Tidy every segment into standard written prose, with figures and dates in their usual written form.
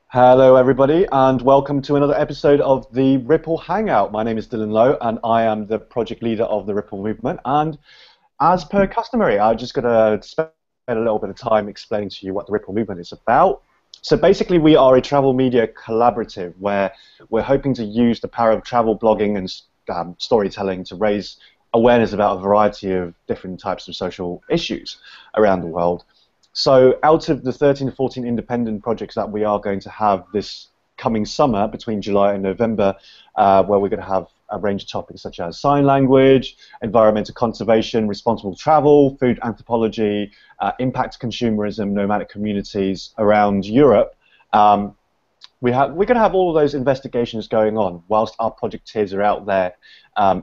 Hello everybody and welcome to another episode of the Ripple Hangout. My name is Dylan Lowe and I am the project leader of the Ripple movement, and as per customary I'm just going to spend a little bit of time explaining to you what the Ripple movement is about. So basically we are a travel media collaborative where we're hoping to use the power of travel blogging and storytelling to raise awareness about a variety of different types of social issues around the world. So out of the 13 to 14 independent projects that we are going to have this coming summer between July and November, where we're going to have a range of topics such as sign language, environmental conservation, responsible travel, food anthropology, impact consumerism, nomadic communities around Europe, we're going to have all of those investigations going on whilst our projecteers are out there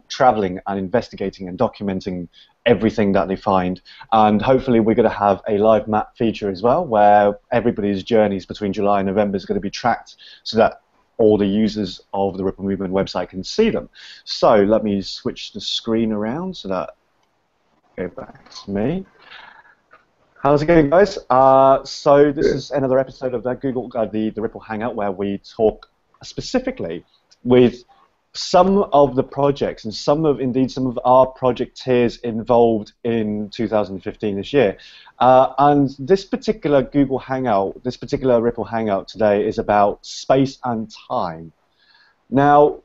traveling and investigating and documenting everything that they find. And hopefully we're going to have a live map feature as well where everybody's journeys between July and November is going to be tracked so that all the users of the Ripple Movement website can see them. So let me switch the screen around so that go back to me. How's it going, guys? So this is another episode of the Ripple Hangout where we talk specifically with some of the projects and some of our projecteers involved in 2015 this year. And this particular Ripple Hangout today is about space and time. Now,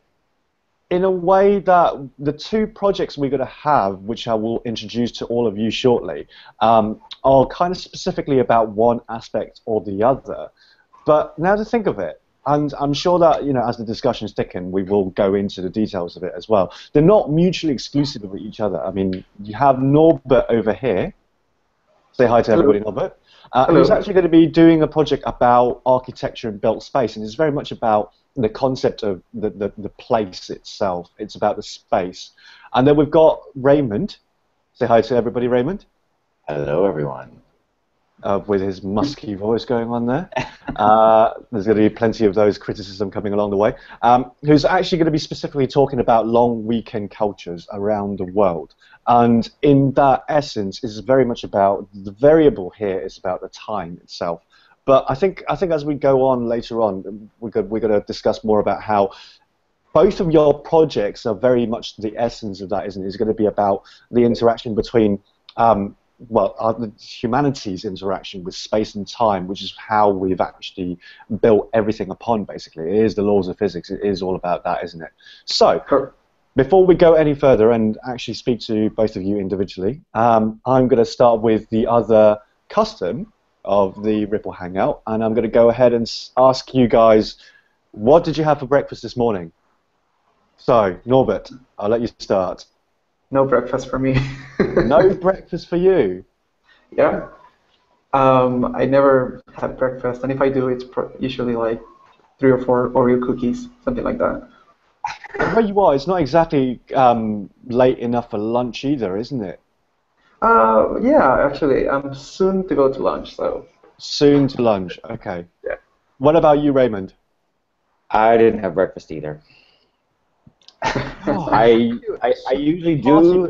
in a way that the two projects we're going to have, which I will introduce to all of you shortly, are kind of specifically about one aspect or the other. But now to think of it, and I'm sure that, as the discussion's ticking, we will go into the details of it as well. They're not mutually exclusive of each other. I mean, you have Norbert over here. Say hi to everybody, Norbert. Who's actually going to be doing a project about architecture and built space, and it's very much about the concept of the place itself. It's about the space. And then we've got Raymond. Say hi to everybody, Raymond. Hello, everyone. With his musky voice going on there. There's going to be plenty of those criticism coming along the way. Who's actually going to be specifically talking about long weekend cultures around the world. And in that essence, it's very much about the variable here is about the time itself. But I think as we go on later on, we're going to discuss more about how both of your projects are very much the essence of that, isn't it? It's going to be about the interaction between the humanity's interaction with space and time, which is how we've actually built everything upon, basically. It is the laws of physics. It is all about that, isn't it? So, before we go any further and actually speak to both of you individually, I'm going to start with the other custom of the Ripple Hangout, and I'm going to go ahead and ask you guys, what did you have for breakfast this morning? So, Norbert, I'll let you start. No breakfast for me. No breakfast for you? Yeah. I never have breakfast, and if I do, it's usually like 3 or 4 Oreo cookies, something like that. And where you are, it's not exactly late enough for lunch either, isn't it? Yeah, actually, I'm soon to go to lunch, so. Soon to lunch, okay. Yeah. What about you, Raymond? I didn't have breakfast either. I usually do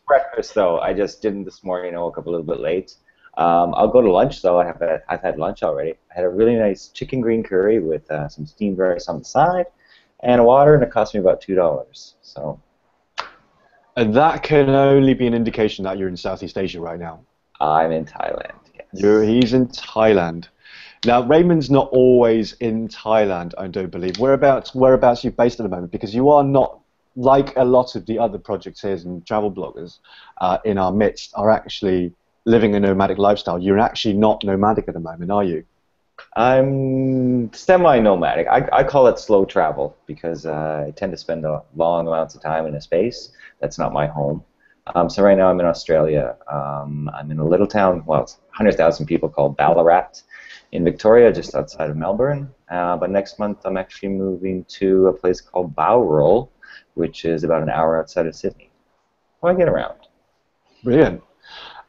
breakfast though. I just didn't this morning. I woke up a little bit late. I'll go to lunch though. I've had lunch already. I had a really nice chicken green curry with some steamed rice on the side and a water, and it cost me about $2. So. And that can only be an indication that you're in Southeast Asia right now. I'm in Thailand. Yes. He's in Thailand. Now, Raymond's not always in Thailand, I don't believe. Whereabouts are you based at the moment? Because you are not, like a lot of the other projecteers and travel bloggers in our midst, are actually living a nomadic lifestyle. You're actually not nomadic at the moment, are you? I'm semi-nomadic. I call it slow travel because I tend to spend long amounts of time in a space that's not my home. So right now I'm in Australia. I'm in a little town, well, it's 100,000 people, called Ballarat in Victoria, just outside of Melbourne. But next month I'm actually moving to a place called Bowral, which is about an hour outside of Sydney. So I get around. Brilliant.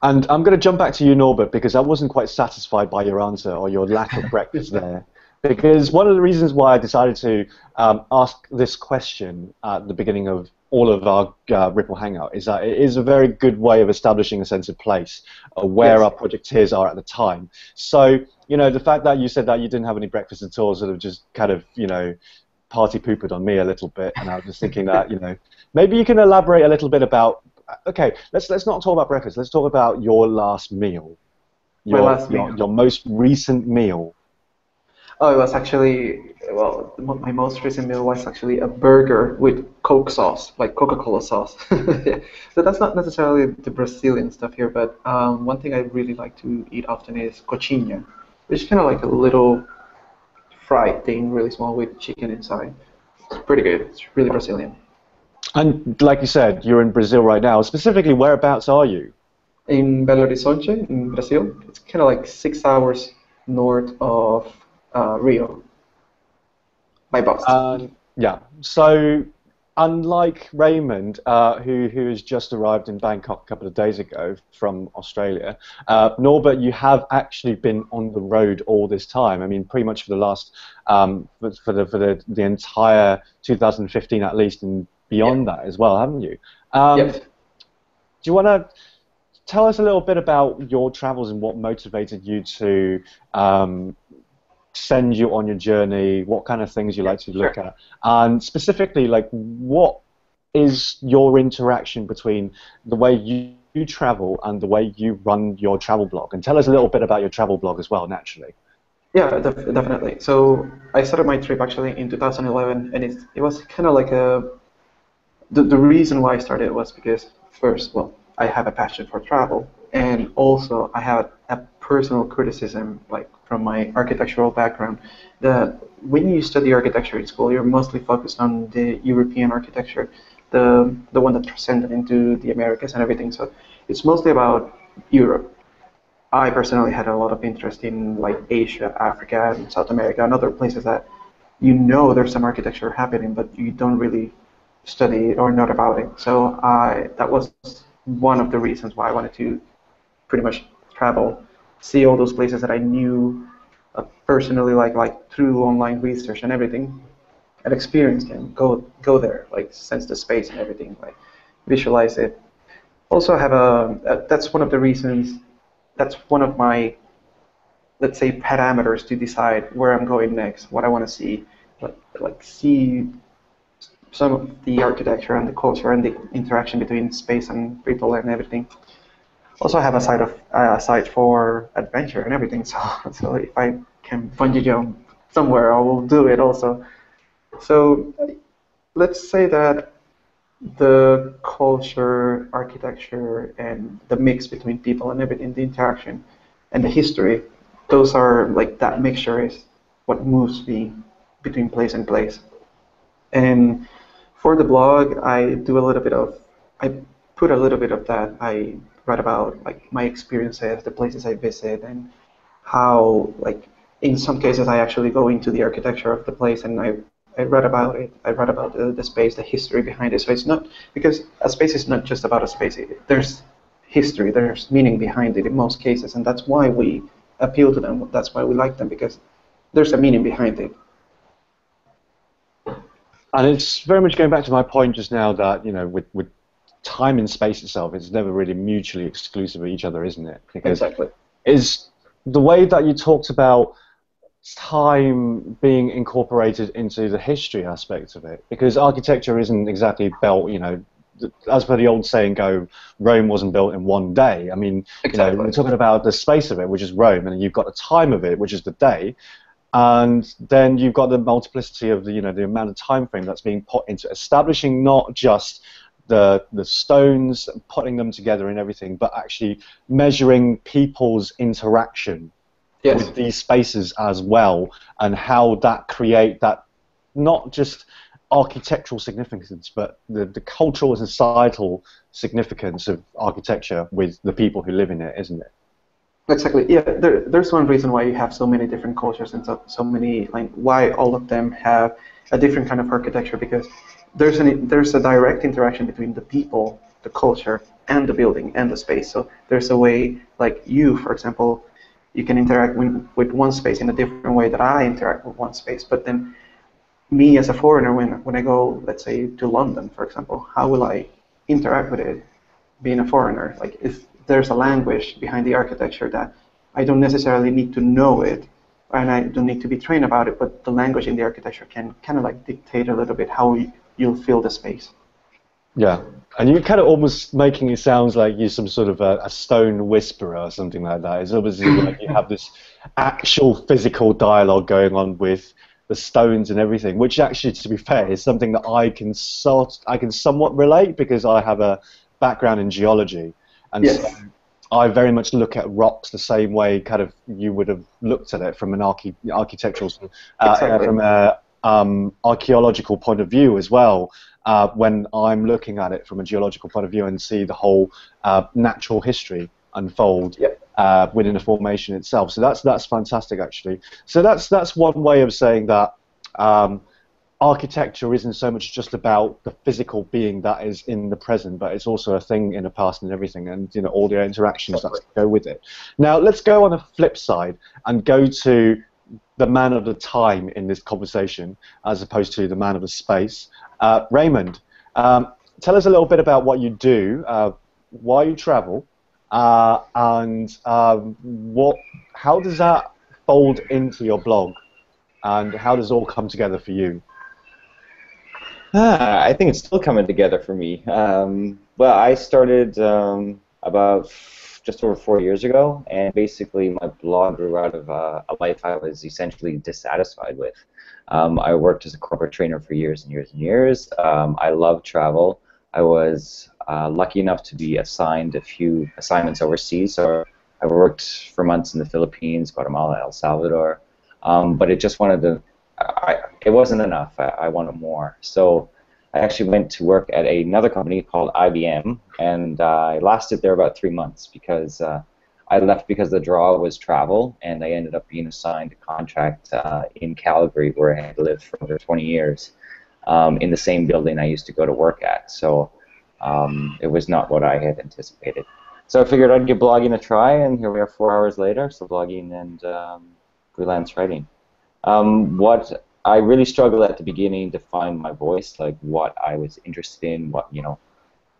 And I'm going to jump back to you, Norbert, because I wasn't quite satisfied by your answer or your lack of breakfast there. Because one of the reasons why I decided to ask this question at the beginning of all of our Ripple Hangout is that it is a very good way of establishing a sense of place, where our projecteers are at the time. So, you know, the fact that you said that you didn't have any breakfast at all sort of just kind of, you know, party poopered on me a little bit, and I was just thinking that, you know, maybe you can elaborate a little bit about. Okay, let's not talk about breakfast. Let's talk about your last meal, your most recent meal. Oh, it was actually, well, my most recent meal was actually a burger with Coke sauce, like Coca-Cola sauce. Yeah. So that's not necessarily the Brazilian stuff here, but one thing I really like to eat often is coxinha, which is kind of like a little fried thing, really small with chicken inside. It's pretty good. It's really Brazilian. And like you said, you're in Brazil right now. Specifically, whereabouts are you? In Belo Horizonte, in Brazil. It's kind of like 6 hours north of Rio by bus. Yeah. So, unlike Raymond, who has just arrived in Bangkok a couple of days ago from Australia, Norbert, you have actually been on the road all this time. I mean, pretty much for the last for the entire 2015 at least, and beyond that as well, haven't you? Yes. Do you want to tell us a little bit about your travels and what motivated you to send you on your journey, what kind of things you like to look at, and specifically, like, what is your interaction between the way you travel and the way you run your travel blog? And tell us a little bit about your travel blog as well, naturally. Yeah, definitely. So I started my trip actually in 2011, and it was kind of like the reason why I started was because first, well, I have a passion for travel, and also I have a personal criticism, like from my architectural background, that when you study architecture in school, you're mostly focused on the European architecture, the one that transcended into the Americas and everything. So it's mostly about Europe. I personally had a lot of interest in like Asia, Africa, and South America, and other places that you know there's some architecture happening, but you don't really study it or know about it. So that was one of the reasons why I wanted to pretty much travel, see all those places that I knew personally, like through online research and everything, and experience them. Go there, like sense the space and everything, like visualize it. Also, I have that's one of the reasons. That's one of my, let's say, parameters to decide where I'm going next, what I want to see, like see some of the architecture and the culture and the interaction between space and people and everything. Also, I have a site for adventure and everything. So if I can bungee jump somewhere, I will do it also. So let's say that the culture, architecture, and the mix between people and everything, the interaction, and the history, those are like that mixture is what moves me between place and place. And for the blog, I put a little bit of that. I write about like my experiences, the places I visit, and how like in some cases I actually go into the architecture of the place and I read about it. I read about the space, the history behind it. So it's not because a space is not just about a space. There's history, there's meaning behind it in most cases, and that's why we appeal to them. That's why we like them, because there's a meaning behind it. And it's very much going back to my point just now that, you know, with time and space itself, it's never really mutually exclusive of each other, isn't it? Because exactly. Is the way that you talked about time being incorporated into the history aspect of it, because architecture isn't exactly built, you know, as per the old saying go, Rome wasn't built in one day. I mean, exactly. You know, we're talking about the space of it, which is Rome, and you've got the time of it, which is the day, and then you've got the multiplicity of the, you know, the amount of time frame that's being put into establishing not just the stones, putting them together and everything, but actually measuring people's interaction with these spaces as well, and how that create that not just architectural significance, but the cultural and societal significance of architecture with the people who live in it, isn't it? Exactly. Yeah, there's one reason why you have so many different cultures and so many, like, why all of them have a different kind of architecture, because there's a direct interaction between the people, the culture, and the building and the space. So there's a way, like you, for example, you can interact with one space in a different way that I interact with one space. But then me as a foreigner, when I go, let's say, to London, for example, how will I interact with it being a foreigner? Like, if there's a language behind the architecture that I don't necessarily need to know it, and I don't need to be trained about it, but the language in the architecture can kind of like dictate a little bit how you'll feel the space. Yeah, and you're kind of almost making it sound like you're some sort of a stone whisperer or something like that. It's obviously like you have this actual physical dialogue going on with the stones and everything, which actually, to be fair, is something that I can somewhat relate because I have a background in geology, and Yes. so I very much look at rocks the same way kind of you would have looked at it from an architectural, Exactly. from a archaeological point of view as well. When I'm looking at it from a geological point of view and see the whole natural history unfold Yep. within the formation itself. So that's fantastic, actually. So that's one way of saying that architecture isn't so much just about the physical being that is in the present, but it's also a thing in the past and everything, and all the interactions that go with it. Now let's go on the flip side and go to the man of the time in this conversation, as opposed to the man of the space. Raymond, tell us a little bit about what you do, why you travel, and how does that fold into your blog, and how does it all come together for you? I think it's still coming together for me. Well, I started about just over 4 years ago, and basically my blog grew out of a life I was essentially dissatisfied with. I worked as a corporate trainer for years and years and years. I love travel. I was lucky enough to be assigned a few assignments overseas, so I worked for months in the Philippines, Guatemala, El Salvador, but it just it wasn't enough. I wanted more. So I actually went to work at another company called IBM, and I lasted there about 3 months because I left because the draw was travel, and I ended up being assigned a contract in Calgary, where I had lived for over 20 years, in the same building I used to go to work at. So it was not what I had anticipated. So I figured I'd give blogging a try, and here we are 4 hours later, so blogging and freelance writing. What I really struggled at the beginning to find my voice, like what I was interested in, what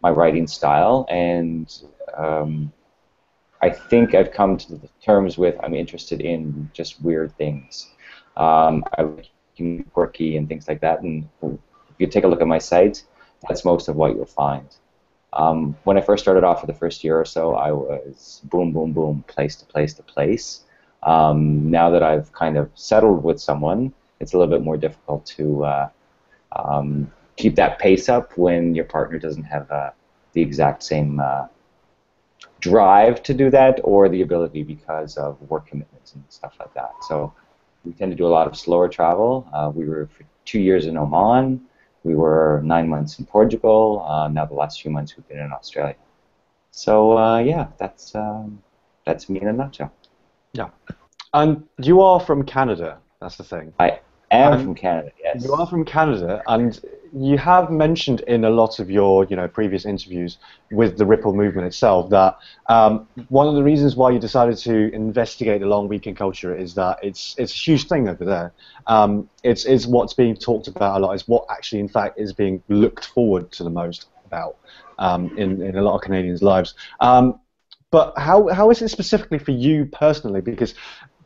my writing style, and I think I've come to the terms with I'm interested in just weird things. I like quirky and things like that, and if you take a look at my site, that's most of what you'll find. When I first started off for the first year or so, I was boom, boom, boom, place to place to place. Now that I've kind of settled with someone, it's a little bit more difficult to keep that pace up when your partner doesn't have the exact same drive to do that, or the ability because of work commitments and stuff like that. So we tend to do a lot of slower travel. We were for 2 years in Oman. We were 9 months in Portugal. Now the last few months we've been in Australia. So yeah, that's me in a nutshell. Yeah. And you are from Canada, that's the thing. I am from Canada, yes. You are from Canada, and you have mentioned in a lot of your previous interviews with the Ripple movement itself that one of the reasons why you decided to investigate the long weekend culture is that it's a huge thing over there. It's what's being talked about a lot. It's what actually, in fact, is being looked forward to the most about in a lot of Canadians' lives. But how is it specifically for you personally? Because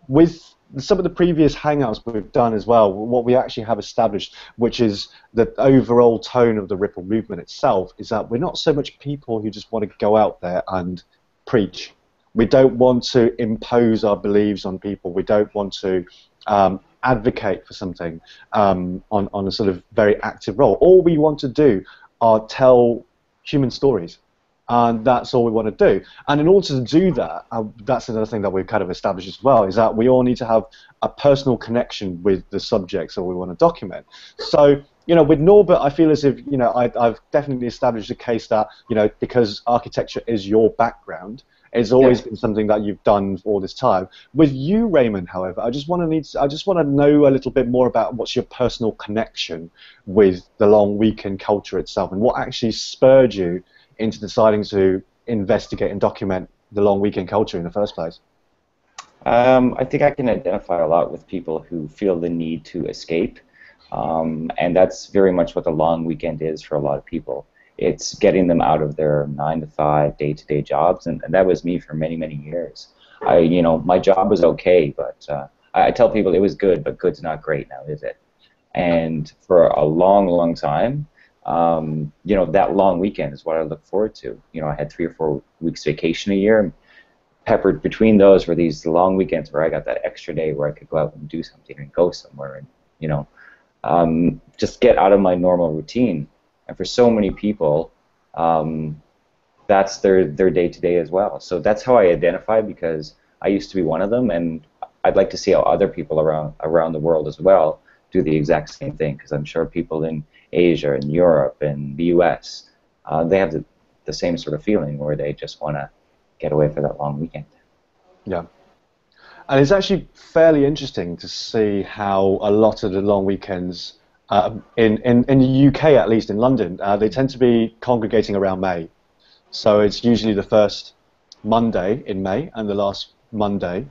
with some of the previous Hangouts we've done as well, what we actually have established, which is the overall tone of the Ripple movement itself, is that we're not so much people who just want to go out there and preach. We don't want to impose our beliefs on people. We don't want to advocate for something on a sort of very active role. All we want to do are tell human stories. And that's all we want to do. And in order to do that, that's another thing that we've kind of established as well, is that we all need to have a personal connection with the subjects that we want to document. So, with Norbert, I feel as if, I've definitely established a case that, because architecture is your background, it's always been something that you've done all this time. With you, Raymond, however, I just want to know a little bit more about what's your personal connection with the long weekend culture itself, and what actually spurred you into deciding to investigate and document the long weekend culture in the first place? I think I can identify a lot with people who feel the need to escape. And that's very much what the long weekend is for a lot of people. It's getting them out of their 9 to 5 day-to-day jobs, and that was me for many, many years. My job was okay, but I tell people it was good, but good's not great now, is it? And for a long, long time, that long weekend is what I look forward to. I had 3 or 4 weeks vacation a year, and peppered between those were these long weekends where I got that extra day where I could go out and do something and go somewhere and, just get out of my normal routine. And for so many people, that's their day-to-day as well. So that's how I identify, because I used to be one of them, and I'd like to see how other people around the world as well do the exact same thing, because I'm sure people in Asia and Europe and the US, they have the same sort of feeling where they just want to get away for that long weekend. Yeah. And it's actually fairly interesting to see how a lot of the long weekends in the UK, at least in London, they tend to be congregating around May. So it's usually the first Monday in May and the last Monday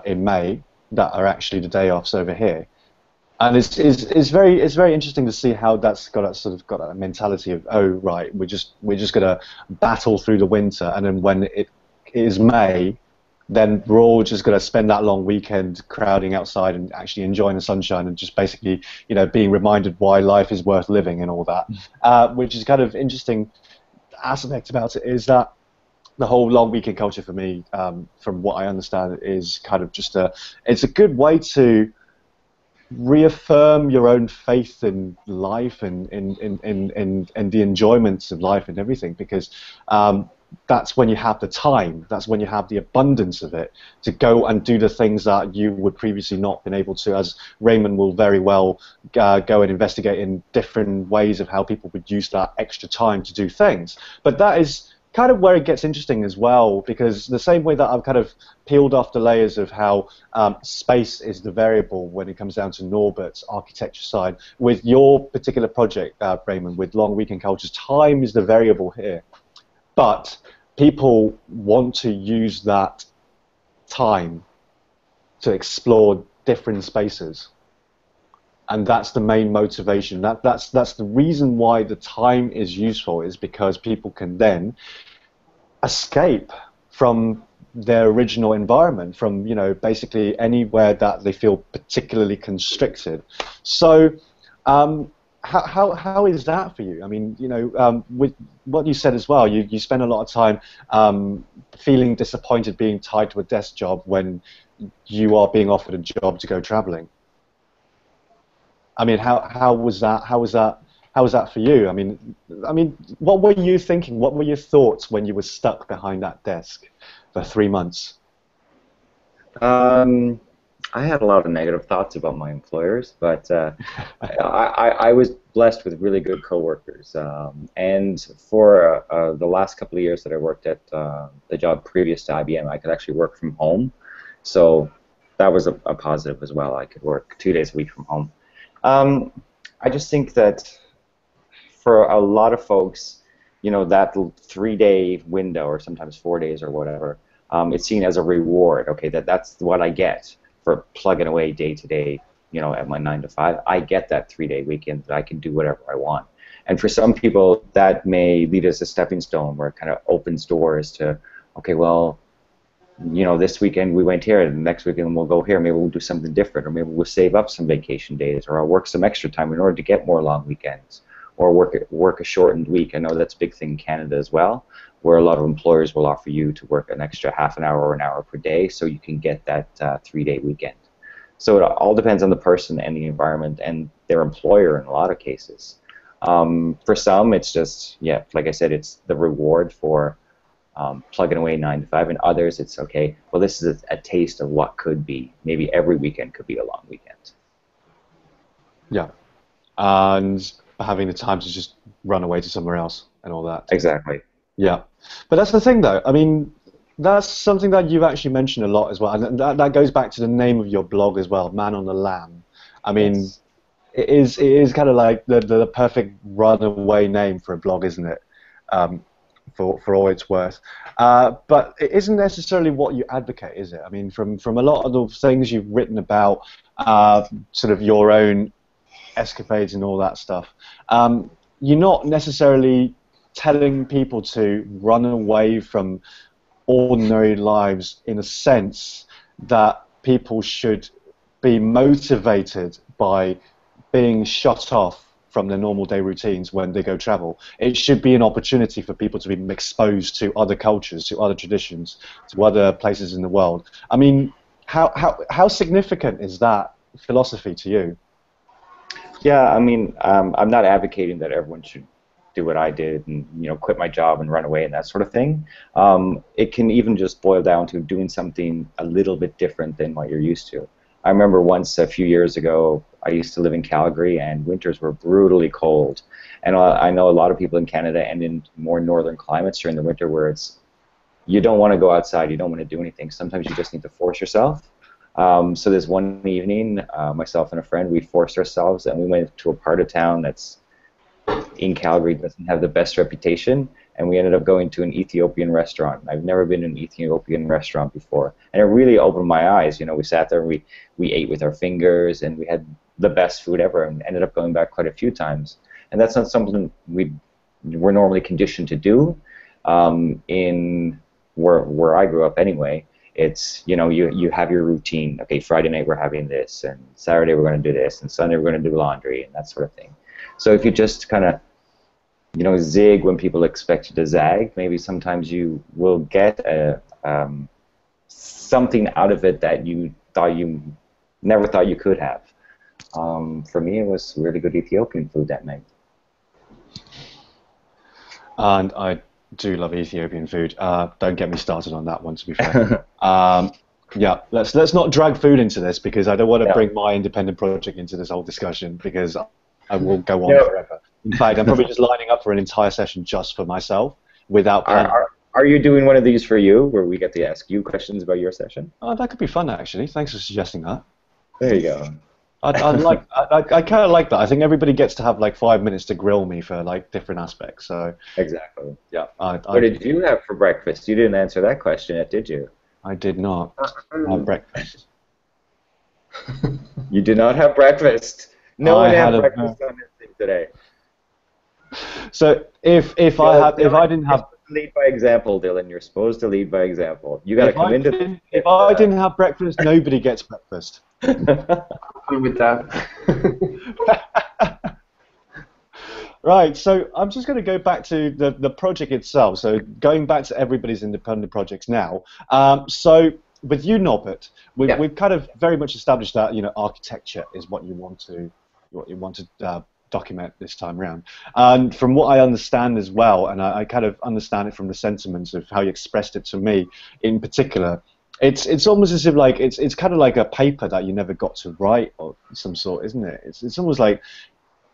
in May that are actually the day offs over here. And it's very interesting to see how that's got a mentality of, oh right, we're just gonna battle through the winter, and then when it is May, then we're all just going to spend that long weekend crowding outside and actually enjoying the sunshine and just basically, being reminded why life is worth living and all that. Which is kind of interesting aspect about it, is that the whole long weekend culture for me, from what I understand, is kind of it's a good way to reaffirm your own faith in life and in the enjoyments of life and everything, because that's when you have the time, that's when you have the abundance of it to go and do the things that you would previously not been able to, as Raymond will very well go and investigate in different ways of how people would use that extra time to do things. But that is kind of where it gets interesting as well, because the same way that I've kind of peeled off the layers of how space is the variable when it comes down to Norbert's architecture side, with your particular project, Raymond, with long weekend cultures, time is the variable here. But people want to use that time to explore different spaces, and that's the main motivation. That's the reason why the time is useful, is because people can then escape from their original environment, from basically anywhere that they feel particularly constricted. So. How is that for you? I mean, with what you said as well, you spend a lot of time feeling disappointed being tied to a desk job when you are being offered a job to go traveling. I mean, how was that? How was that for you? I mean, what were you thinking? What were your thoughts when you were stuck behind that desk for 3 months? I had a lot of negative thoughts about my employers, but I was blessed with really good coworkers. And for the last couple of years that I worked at the job previous to IBM, I could actually work from home. So that was a positive as well. I could work 2 days a week from home. I just think that for a lot of folks, that 3-day window, or sometimes 4 days or whatever, it's seen as a reward. Okay, that's what I get for plugging away day to day, at my 9 to 5. I get that 3-day weekend that I can do whatever I want. And for some people, that may lead as a stepping stone, where it kind of opens doors to, okay, well, this weekend we went here, and the next weekend we'll go here. Maybe we'll do something different, or maybe we'll save up some vacation days, or I'll work some extra time in order to get more long weekends, or work a shortened week. I know that's a big thing in Canada as well, where a lot of employers will offer you to work an extra half an hour or an hour per day so you can get that 3-day weekend. So it all depends on the person and the environment and their employer in a lot of cases. For some, it's just, yeah, like I said, it's the reward for plugging away 9 to 5, and others it's, okay, well, this is a taste of what could be. Maybe every weekend could be a long weekend. Yeah, and having the time to just run away to somewhere else and all that. Exactly. Yeah, but that's the thing, though. I mean, that's something that you've actually mentioned a lot as well, and that goes back to the name of your blog as well, Man on the Lam. I mean, yes. it is kind of like the perfect runaway name for a blog, isn't it? For all it's worth, but it isn't necessarily what you advocate, is it? I mean, from a lot of the things you've written about, sort of your own escapades and all that stuff. You're not necessarily telling people to run away from ordinary lives in a sense that people should be motivated by being shut off from their normal day routines when they go travel. It should be an opportunity for people to be exposed to other cultures, to other traditions, to other places in the world. I mean, how significant is that philosophy to you? Yeah, I mean, I'm not advocating that everyone should do what I did and quit my job and run away and that sort of thing. It can even just boil down to doing something a little bit different than what you're used to. I remember once a few years ago, I used to live in Calgary, and winters were brutally cold. And I know a lot of people in Canada and in more northern climates during the winter where you don't want to go outside, you don't want to do anything. Sometimes you just need to force yourself. So this one evening, myself and a friend, we forced ourselves, and we went to a part of town that's in Calgary, doesn't have the best reputation, and we ended up going to an Ethiopian restaurant. I've never been to an Ethiopian restaurant before, and it really opened my eyes. We sat there, and we ate with our fingers, and we had the best food ever, and ended up going back quite a few times. And that's not something we're normally conditioned to do in where I grew up anyway. It's, you have your routine. Okay, Friday night we're having this, and Saturday we're going to do this, and Sunday we're going to do laundry, and that sort of thing. So if you just kind of, zig when people expect you to zag, maybe sometimes you will get something out of it that you never thought you could have. For me, it was really good Ethiopian food that night. And I do love Ethiopian food. Don't get me started on that one, to be fair. Yeah, let's not drag food into this, because I don't want to bring my independent project into this whole discussion, because I will go on forever. In fact, I'm probably just lining up for an entire session just for myself without planning. Are you doing one of these for you, where we get to ask you questions about your session? Oh, that could be fun, actually. Thanks for suggesting that. There you go. I kind of like that. I think everybody gets to have like 5 minutes to grill me for like different aspects. So exactly. Yeah. What did you have for breakfast? You didn't answer that question yet, did you? I did not have breakfast. You did not have breakfast. No one had breakfast on this thing today. So if I didn't have, lead by example, Dylan. You're supposed to lead by example. You got to come into. If I didn't have breakfast, nobody gets breakfast. I'm with that. Right, so I'm just going to go back to the project itself. So going back to everybody's independent projects now. So with you, Norbert, we've kind of very much established that architecture is what you want to document this time around. And from what I understand as well, and I kind of understand it from the sentiments of how you expressed it to me in particular, it's almost as if like it's kind of like a paper that you never got to write or some sort, isn't it? It's almost like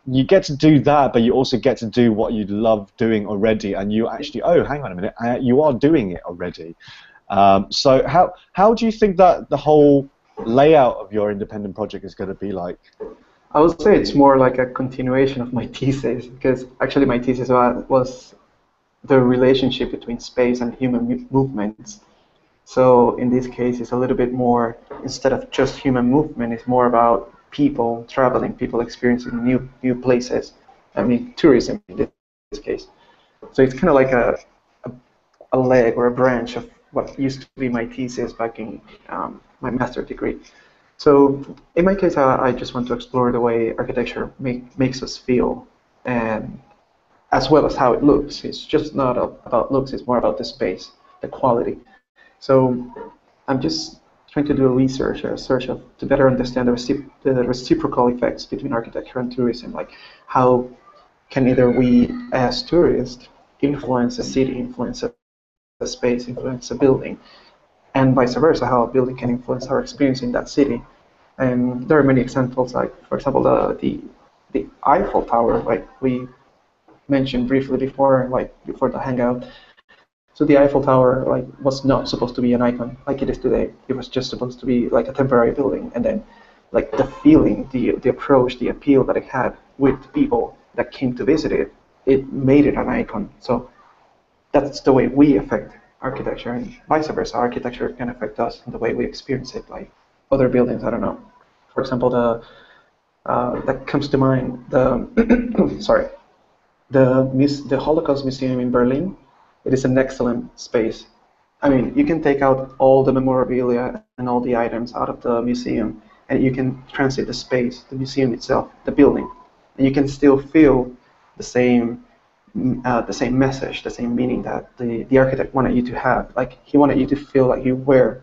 you get to do that, but you also get to do what you love doing already, and you actually, oh, hang on a minute, you are doing it already. So how do you think that the whole layout of your independent project is going to be like? I would say it's more like a continuation of my thesis, because actually my thesis was the relationship between space and human movements. So in this case, it's a little bit more, instead of just human movement, it's more about people traveling, people experiencing new places. I mean, tourism in this case. So it's kind of like a leg or a branch of what used to be my thesis back in my master's degree. So in my case, I just want to explore the way architecture makes us feel, and as well as how it looks. It's just not about looks, it's more about the space, the quality. So I'm just trying to do a search to better understand the reciprocal effects between architecture and tourism, like how can either we as tourists influence a city, influence a space, influence a building, and vice versa, how a building can influence our experience in that city. And there are many examples, like for example the Eiffel Tower, like we mentioned briefly before the Hangout. So the Eiffel Tower was not supposed to be an icon like it is today. It was just supposed to be like a temporary building, and then like the feeling, the approach, the appeal that it had with people that came to visit it, it made it an icon. So that's the way we affect architecture, and vice versa. Architecture can affect us in the way we experience it, like other buildings. I don't know. For example, that comes to mind. The sorry, the Holocaust Museum in Berlin. It is an excellent space. I mean, you can take out all the memorabilia and all the items out of the museum, and you can transit the space, the museum itself, the building, and you can still feel the same message, the same meaning that the architect wanted you to have. Like he wanted you to feel like you were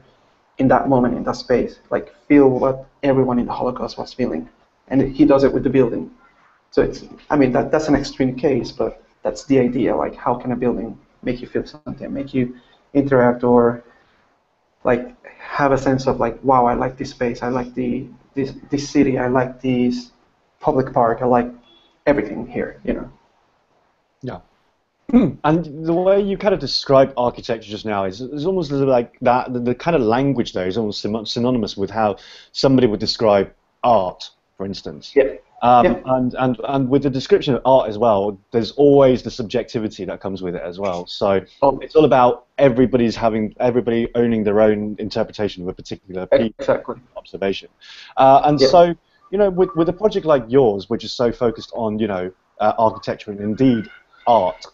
in that moment in that space, like feel what everyone in the Holocaust was feeling, and he does it with the building. So it's, I mean, that's an extreme case, but that's the idea. Like, how can a building make you feel something, make you interact, or like have a sense of like, wow, I like this space, I like this city, I like this public park, I like everything here, you know. Yeah. And the way you kind of describe architecture just now is almost like that. The kind of language there is almost synonymous with how somebody would describe art, for instance. Yeah. Yeah. And with the description of art as well, there's always the subjectivity that comes with it as well. So it's all about everybody owning their own interpretation of a particular piece Exactly. observation. So, you know, with a project like yours, which is so focused on, you know, architecture and indeed art,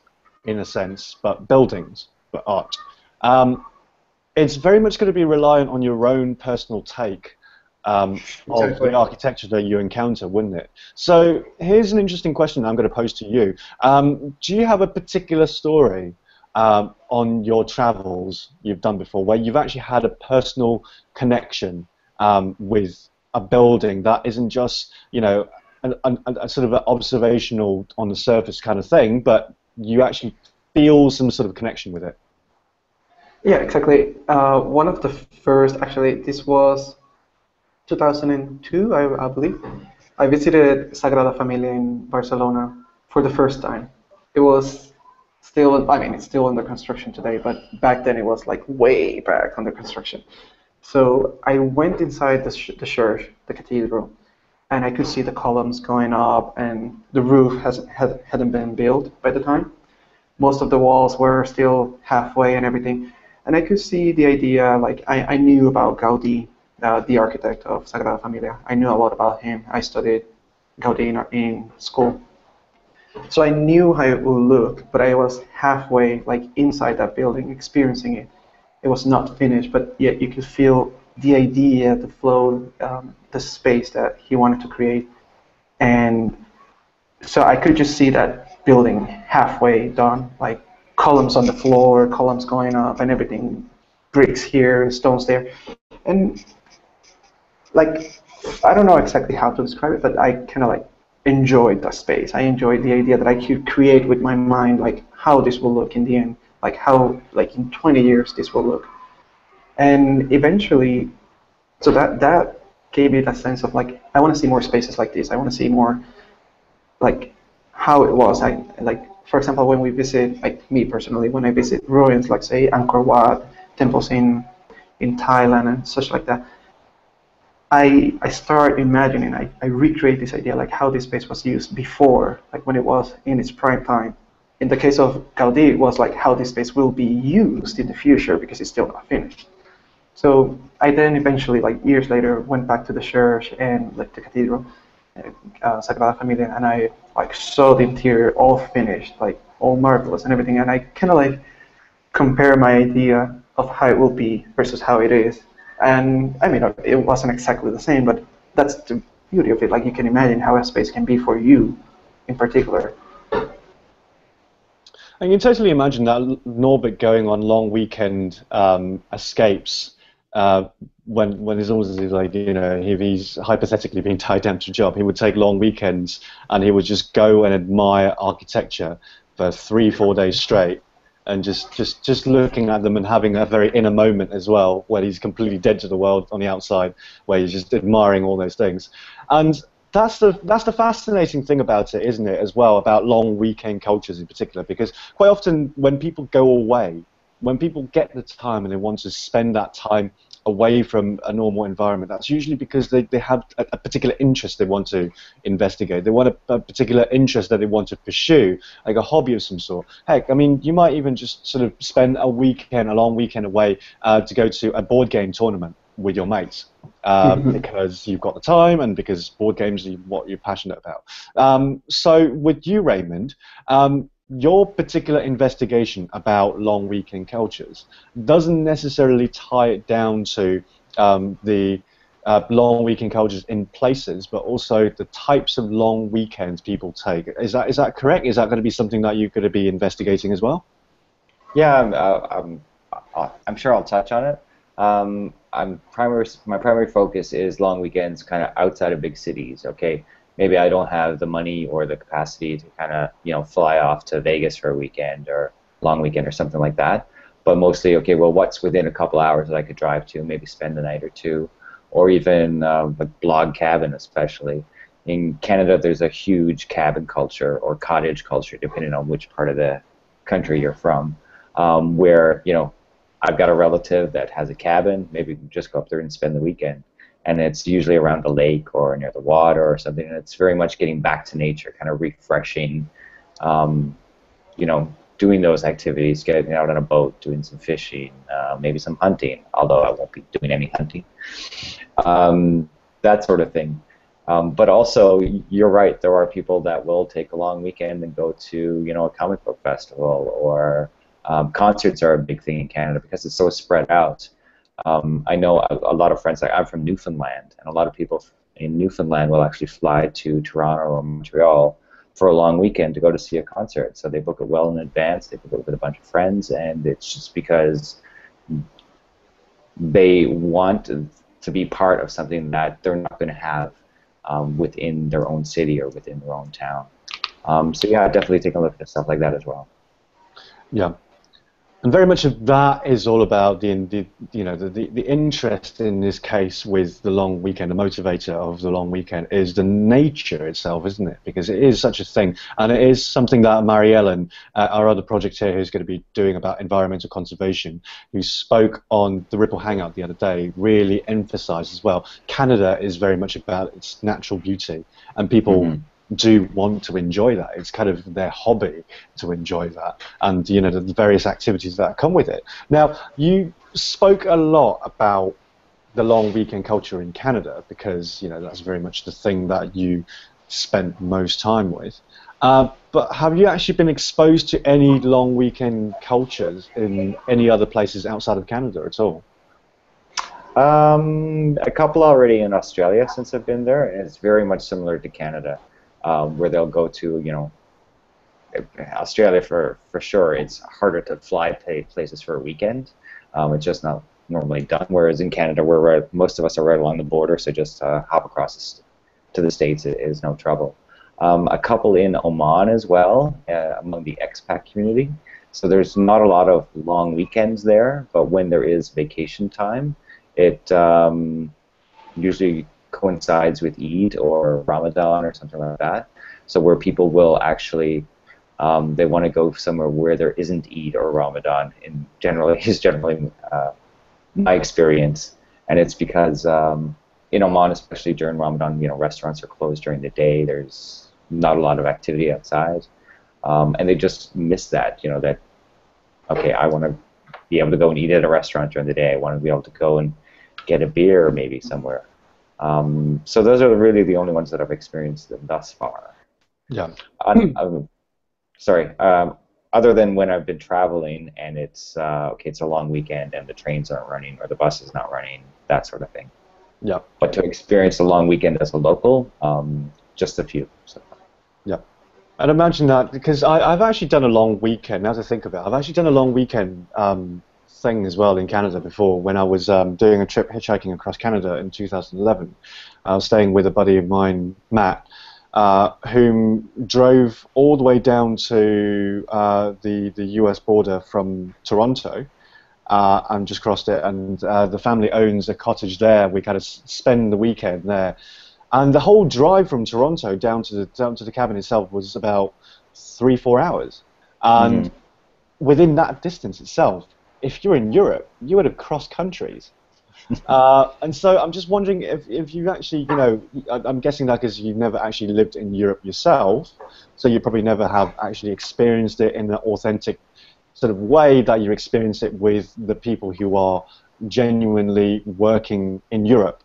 in a sense, but buildings, but art, it's very much going to be reliant on your own personal take of the architecture that you encounter, wouldn't it? So here's an interesting question I'm going to pose to you. Do you have a particular story on your travels you've done before where you've actually had a personal connection with a building that isn't just, you know, a sort of an observational on the surface kind of thing, but you actually feel some sort of connection with it? Yeah, exactly. One of the first, actually, this was 2002, I believe. I visited Sagrada Familia in Barcelona for the first time. It was still, I mean, it's still under construction today, but back then it was like way back under construction. So I went inside the church, the cathedral, and I could see the columns going up, and the roof hadn't been built by the time. Most of the walls were still halfway and everything. And I could see the idea, like I knew about Gaudí, the architect of Sagrada Familia. I knew a lot about him. I studied Gaudí in school. So I knew how it would look, but I was halfway, like inside that building, experiencing it. It was not finished, but yet you could feel the idea, the flow, the space that he wanted to create. And so I could just see that building halfway done, like columns on the floor, columns going up and everything, bricks here, stones there. And like, I don't know exactly how to describe it, but I kind of like enjoyed the space. I enjoyed the idea that I could create with my mind, like how this will look in the end, like how, like in 20 years this will look. And eventually, so that gave me that sense of like, I want to see more spaces like this. I want to see more like how it was. I like, for example, when we visit, like me personally, when I visit ruins, like say Angkor Wat, temples in Thailand and such like that, I start imagining, I recreate this idea, like how this space was used before, like when it was in its prime time. In the case of Gaudí, it was like how this space will be used in the future because it's still not finished. So I then eventually, like years later, went back to the church and like the cathedral, Sagrada Familia, and I like saw the interior all finished, like all marvelous and everything, and I kind of like compare my idea of how it will be versus how it is. And I mean, it wasn't exactly the same, but that's the beauty of it. Like you can imagine how a space can be for you in particular. I can totally imagine that Norbert going on long weekend escapes when it's almost like, you know, if he's hypothetically being tied down to a job, he would take long weekends and he would just go and admire architecture for 3-4 days straight, and just looking at them and having a very inner moment as well, where he's completely dead to the world on the outside, where he's just admiring all those things. And that's the fascinating thing about it, isn't it, as well, about long weekend cultures in particular, because quite often when people go away, when people get the time and they want to spend that time away from a normal environment, that's usually because they have a particular interest they want to investigate. They want a particular interest that they want to pursue, like a hobby of some sort. Heck, I mean, you might even just sort of spend a long weekend away to go to a board game tournament, with your mates Mhm. because you've got the time and because board games are what you're passionate about. So with you, Raymond, your particular investigation about long weekend cultures doesn't necessarily tie it down to the long weekend cultures in places, but also the types of long weekends people take. Is that correct? Is that going to be something that you're going to be investigating as well? Yeah, I'm sure I'll touch on it. My primary focus is long weekends kind of outside of big cities. Okay, maybe I don't have the money or the capacity to kind of fly off to Vegas for a weekend or long weekend or something like that. But mostly, okay, well, what's within a couple hours that I could drive to, maybe spend a night or two, or even like blog cabin, especially. In Canada, there's a huge cabin culture or cottage culture, depending on which part of the country you're from, where I've got a relative that has a cabin. Maybe we can just go up there and spend the weekend, and it's usually around a lake or near the water or something. And it's very much getting back to nature, kind of refreshing. Um, Doing those activities, getting out on a boat, doing some fishing, maybe some hunting. Although I won't be doing any hunting. That sort of thing. But also, you're right. There are people that will take a long weekend and go to, a comic book festival, or concerts are a big thing in Canada because it's so spread out. I know a lot of friends. Like, I'm from Newfoundland, and a lot of people in Newfoundland will actually fly to Toronto or Montreal for a long weekend to go to see a concert. So they book it well in advance. They book it with a bunch of friends, and it's just because they want to be part of something that they're not going to have within their own city or within their own town. So yeah, definitely take a look at stuff like that as well. Yeah. And very much of that is all about the interest in this case with the long weekend. The motivator of the long weekend is the nature itself, isn't it? Because it is such a thing, and it is something that Mariellen, our other project here, who's going to be doing about environmental conservation, who spoke on the Ripple Hangout the other day, really emphasised as well. Canada is very much about its natural beauty, and people do want to enjoy that. It's kind of their hobby to enjoy that, and the various activities that come with it. Now, you spoke a lot about the long weekend culture in Canada because that's very much the thing that you spent most time with. But have you actually been exposed to any long weekend cultures in any other places outside of Canada at all? A couple already in Australia since I've been there, and it's very much similar to Canada. Where they'll go to, Australia for sure. It's harder to fly places for a weekend. It's just not normally done. Whereas in Canada, where most of us are right along the border, so just hop across to the States is no trouble. A couple in Oman as well, among the expat community. So there's not a lot of long weekends there, but when there is vacation time, it usually coincides with Eid or Ramadan or something like that. So where people will actually, they want to go somewhere where there isn't Eid or Ramadan. Is generally my experience, and it's because in Oman, especially during Ramadan, restaurants are closed during the day. There's not a lot of activity outside, and they just miss that. That okay, I want to be able to go and eat at a restaurant during the day. I want to be able to go and get a beer maybe somewhere. So those are really the only ones that I've experienced thus far. Yeah. Sorry. Other than when I've been traveling and it's okay, it's a long weekend and the trains aren't running or the bus is not running, that sort of thing. Yeah. But to experience a long weekend as a local, just a few. So. Yeah. I'd imagine that because I've actually done a long weekend. Now to think about it, I've actually done a long weekend thing as well in Canada before when I was doing a trip hitchhiking across Canada in 2011. I was staying with a buddy of mine, Matt, whom drove all the way down to the US border from Toronto and just crossed it. And the family owns a cottage there. We kind of spend the weekend there. And the whole drive from Toronto down to the cabin itself was about 3-4 hours. And within that distance itself, if you're in Europe, you would have crossed countries. And so I'm just wondering if you actually, I'm guessing that because you've never actually lived in Europe yourself, so you probably never have actually experienced it in an authentic sort of way that you experience it with the people who are genuinely working in Europe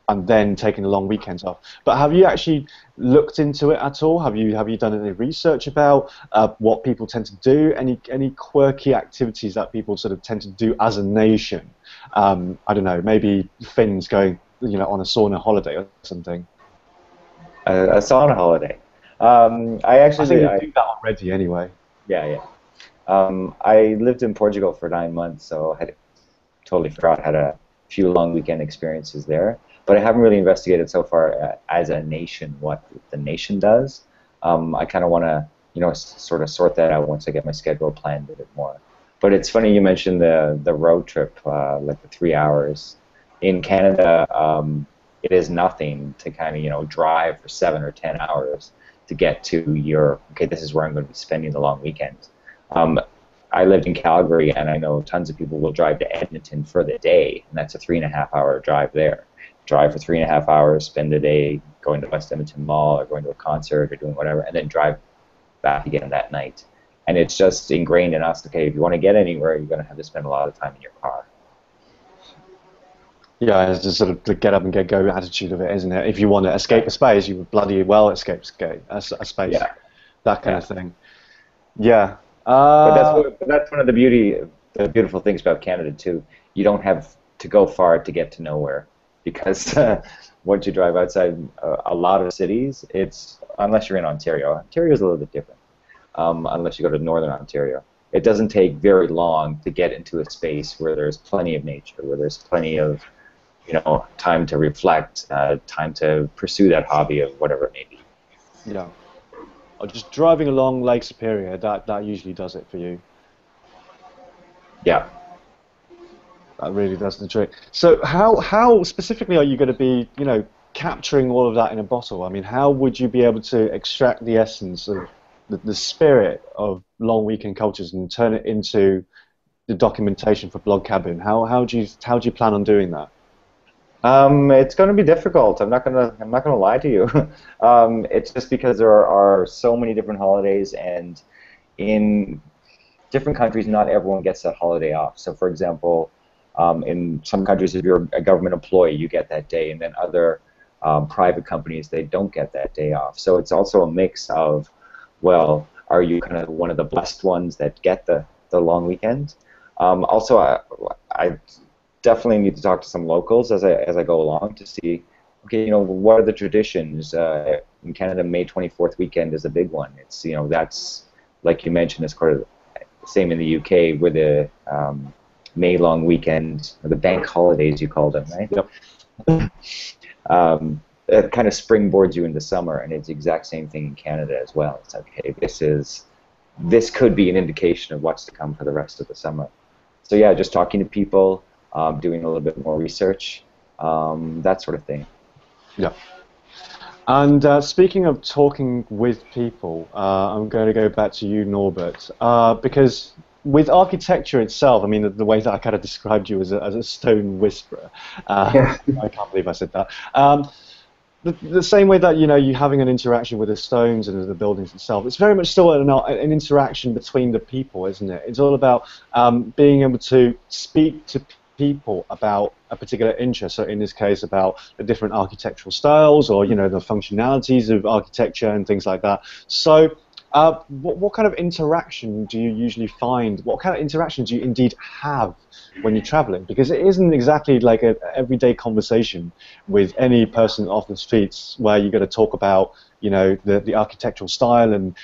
and then taking the long weekends off. But have you actually looked into it at all? Have you done any research about what people tend to do? Any quirky activities that people sort of tend to do as a nation? I don't know, maybe Finns going, on a sauna holiday or something. A sauna holiday. I think they do that already anyway. Yeah. I lived in Portugal for 9 months, so I had totally forgot, had a few long weekend experiences there. But I haven't really investigated so far as a nation what the nation does. I kind of want to, sort of sort that out once I get my schedule planned a bit more. But it's funny you mentioned the road trip, like the 3 hours. In Canada, it is nothing to kind of, drive for 7 or 10 hours to get to okay, this is where I'm going to be spending the long weekend. I lived in Calgary, and I know tons of people will drive to Edmonton for the day, and that's a 3.5-hour drive there. Drive for 3.5 hours, spend the day going to West Edmonton Mall or going to a concert or doing whatever, and then drive back again that night. And it's just ingrained in us, okay, if you want to get anywhere, you're going to have to spend a lot of time in your car. Yeah, it's just sort of the get up and get go attitude of it, isn't it? If you want to escape a space, you would bloody well escape a space. Yeah. That kind of thing. Yeah. But that's one of the beautiful things about Canada too. You don't have to go far to get to nowhere, because once you drive outside a lot of cities, unless you're in Ontario. Ontario is a little bit different. Unless you go to Northern Ontario, it doesn't take very long to get into a space where there's plenty of nature, where there's plenty of time to reflect, time to pursue that hobby of whatever it may be. Yeah. Or just driving along Lake Superior, that usually does it for you. Yeah. That really does the trick. So how specifically are you going to be, capturing all of that in a bottle? I mean, how would you be able to extract the essence of the spirit of long weekend cultures and turn it into the documentation for Blog Cabin? How do you plan on doing that? It's going to be difficult. I'm not gonna lie to you. It's just because there are so many different holidays, and in different countries, not everyone gets that holiday off. So, for example, in some countries, if you're a government employee, you get that day, and then other private companies, they don't get that day off. So it's also a mix of, well, are you kind of one of the blessed ones that get the long weekend? Also, I definitely need to talk to some locals as I go along to see, okay, what are the traditions? In Canada, May 24th weekend is a big one. It's, that's, like you mentioned, it's kind of the same in the UK with the May long weekend, or the bank holidays you call them, right? Yep. It kind of springboards you into summer, and it's the exact same thing in Canada as well. It's okay, this could be an indication of what's to come for the rest of the summer. So yeah, just talking to people, doing a little bit more research, that sort of thing. Yeah. And speaking of talking with people, I'm going to go back to you, Norbert, because with architecture itself, I mean, the way that I kind of described you as a stone whisperer, Yeah. I can't believe I said that. The same way that you're having an interaction with the stones and the buildings itself, it's very much still an interaction between the people, isn't it? It's all about being able to speak to people about a particular interest. So in this case, about the different architectural styles, or the functionalities of architecture and things like that. So what kind of interaction do you usually find? What kind of interaction do you indeed have when you're traveling? Because it isn't exactly like an everyday conversation with any person off the streets where you're going to talk about the architectural style and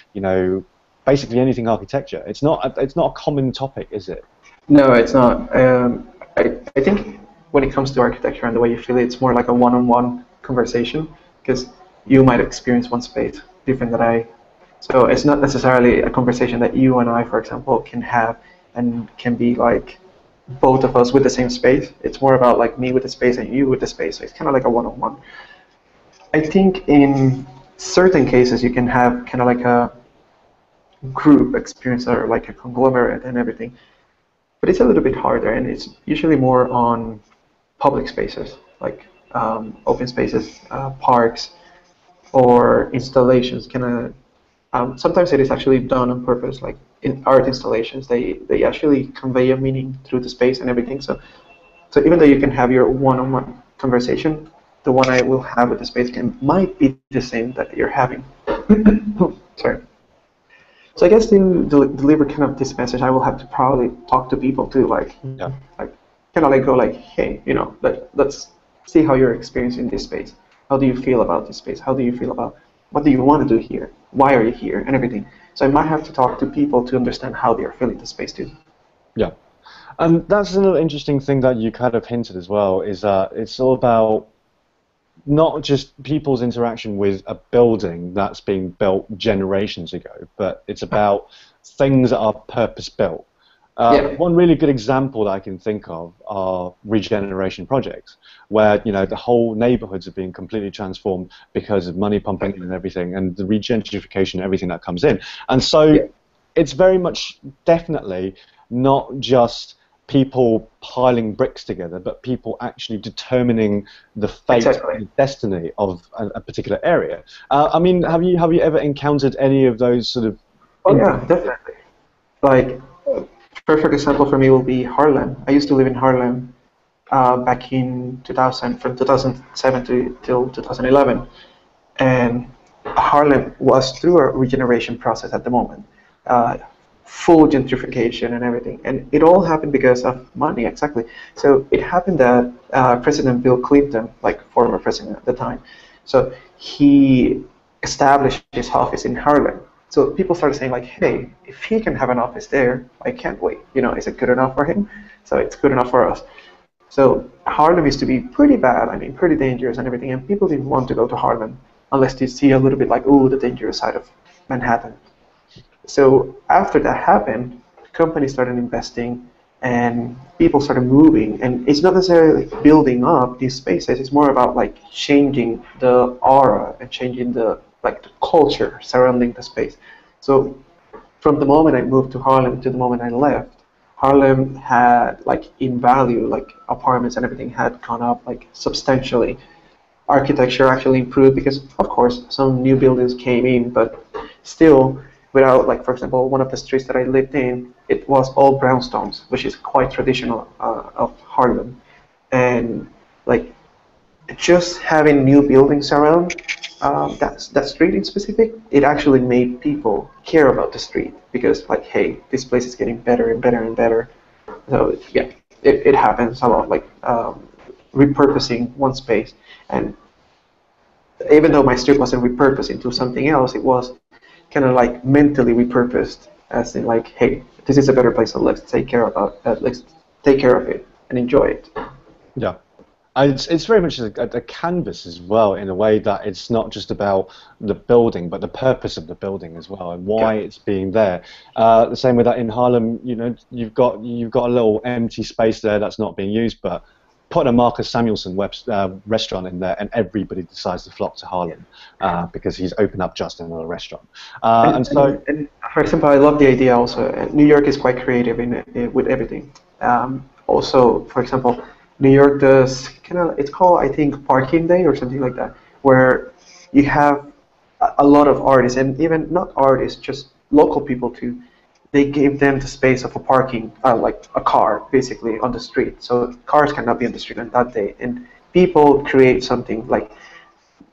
basically anything architecture. It's not a common topic, is it? No, it's not. I think when it comes to architecture and the way you feel it, it's more like a one-on-one conversation, because you might experience one space different than I. So it's not necessarily a conversation that you and I, for example, can have and can be like both of us with the same space. It's more about like me with the space and you with the space. So it's kind of like a one-on-one. I think in certain cases you can have kind of like a group experience or like a conglomerate and everything. But it's a little bit harder, and it's usually more on public spaces, like open spaces, parks, or installations. Sometimes it is actually done on purpose, like in art installations. They actually convey a meaning through the space and everything. So So even though you can have your one-on-one conversation, the one I will have with the space might be the same that you're having. Sorry. So I guess to deliver kind of this message, I will have to probably talk to people too, like kind of like go like, hey, let's see how you're experiencing this space. How do you feel about this space? How do you feel about what do you want to do here? Why are you here? And everything. So I might have to talk to people to understand how they are feeling the space too. Yeah. And that's another interesting thing that you kind of hinted as well, is that it's all about not just people's interaction with a building that's been built generations ago, but it's about things that are purpose-built. One really good example that I can think of are regeneration projects, where the whole neighborhoods are being completely transformed because of money pumping in and everything, and the regentrification and everything that comes in. And so it's very much definitely not just people piling bricks together, but people actually determining the fate and the destiny of a particular area. I mean, have you ever encountered any of those sort of? Oh yeah, definitely. Like, perfect example for me will be Harlem. I used to live in Harlem back in 2000, from 2007 till 2011, and Harlem was through a regeneration process at the moment. Full gentrification and everything, and it all happened because of money. Exactly. So it happened that President Bill Clinton, like former president at the time, so he established his office in Harlem. So people started saying like, hey, if he can have an office there, why can't we? Is it good enough for him? So it's good enough for us. So Harlem used to be pretty bad. I mean, pretty dangerous and everything, and people didn't want to go to Harlem unless they see a little bit like, ooh, the dangerous side of Manhattan. So after that happened, companies started investing and people started moving. And it's not necessarily like building up these spaces. It's more about like changing the aura and changing the culture surrounding the space. So from the moment I moved to Harlem to the moment I left, Harlem had in value, apartments and everything had gone up substantially. Architecture actually improved because of course some new buildings came in, but still without, for example, one of the streets that I lived in, it was all brownstones, which is quite traditional of Harlem. And just having new buildings around that street in specific, it actually made people care about the street because, hey, this place is getting better and better and better. So yeah, it happens a lot, repurposing one space. And even though my street wasn't repurposed into something else, it was kind of mentally repurposed, as in hey, this is a better place, so let's take care of it and enjoy it. Yeah, it's very much a canvas as well, in a way that it's not just about the building, but the purpose of the building as well, and why it's being there. The same way that in Harlem, you've got a little empty space there that's not being used, but put a Marcus Samuelsson restaurant in there, and everybody decides to flock to Harlem because he's opened up just another restaurant. And for example, I love the idea also. New York is quite creative with everything. Also, for example, New York does it's called, I think, Parking Day or something like that, where you have a lot of artists, and even not artists, just local people too. They gave them the space of a parking, like a car, basically, on the street. So cars cannot be on the street on that day. And people create something,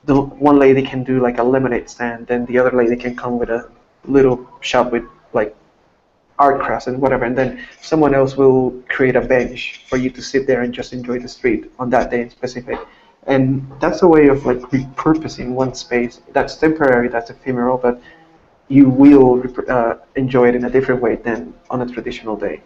the one lady can do a lemonade stand, then the other lady can come with a little shop with art crafts and whatever, and then someone else will create a bench for you to sit there and just enjoy the street on that day in specific. And that's a way of repurposing one space that's temporary, that's ephemeral, but you will enjoy it in a different way than on a traditional day.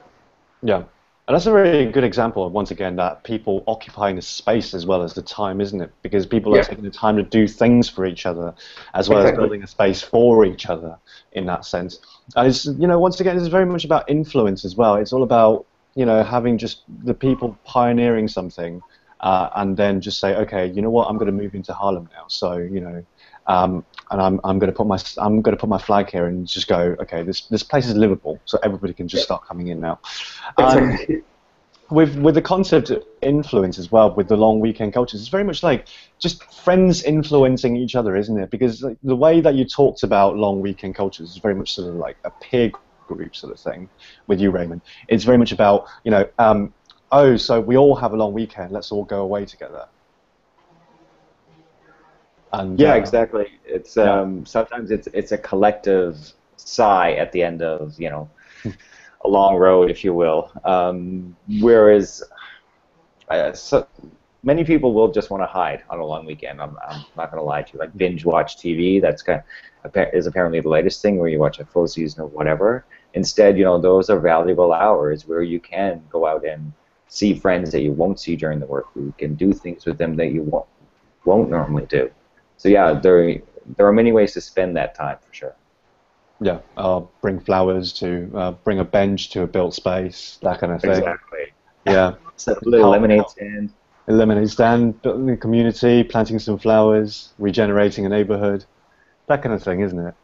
Yeah, and that's a very good example of, once again, that people occupying the space as well as the time, isn't it? Because people are taking the time to do things for each other, as well as building a space for each other in that sense. And it's, once again, it's very much about influence as well. It's all about, having just the people pioneering something, and then just say, okay, you know what, I'm going to move into Harlem now. So, and I'm going to put my flag here and just go, okay, this place is livable, so everybody can just start coming in now. With the concept of influence as well, with the long weekend cultures, it's very much like just friends influencing each other, isn't it? Because the way that you talked about long weekend cultures is very much sort of like a peer group sort of thing with you, Raymond. It's very much about, oh, so we all have a long weekend. Let's all go away together. And Yeah, exactly. It's yeah. sometimes it's a collective sigh at the end of a long road, if you will. Whereas so many people will just want to hide on a long weekend. I'm not going to lie to you. Like binge watch TV. That's is apparently the latest thing where you watch a full season of whatever. Instead, those are valuable hours where you can go out and see friends that you won't see during the work week and do things with them that you won't normally do. So yeah, there are many ways to spend that time for sure. Yeah, bring flowers to, bring a bench to a built space, that kind of thing. Exactly. Yeah. Set up a little lemonade stand. A lemonade stand, building a community, planting some flowers, regenerating a neighborhood, that kind of thing, isn't it?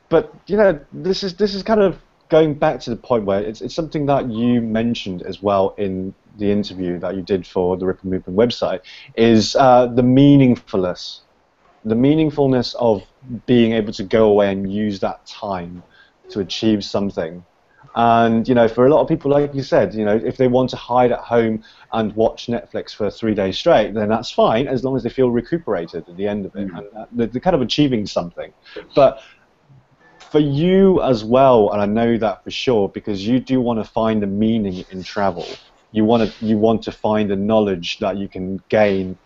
But this is kind of going back to the point where it's something that you mentioned as well in the interview that you did for the Ripple Movement website, is the meaningfulness of being able to go away and use that time to achieve something. And for a lot of people, like you said, if they want to hide at home and watch Netflix for 3 days straight, then that's fine as long as they feel recuperated at the end of it, and they're kind of achieving something. But for you as well, and I know that for sure, because you do want to find the meaning in travel. You want to find the knowledge that you can gain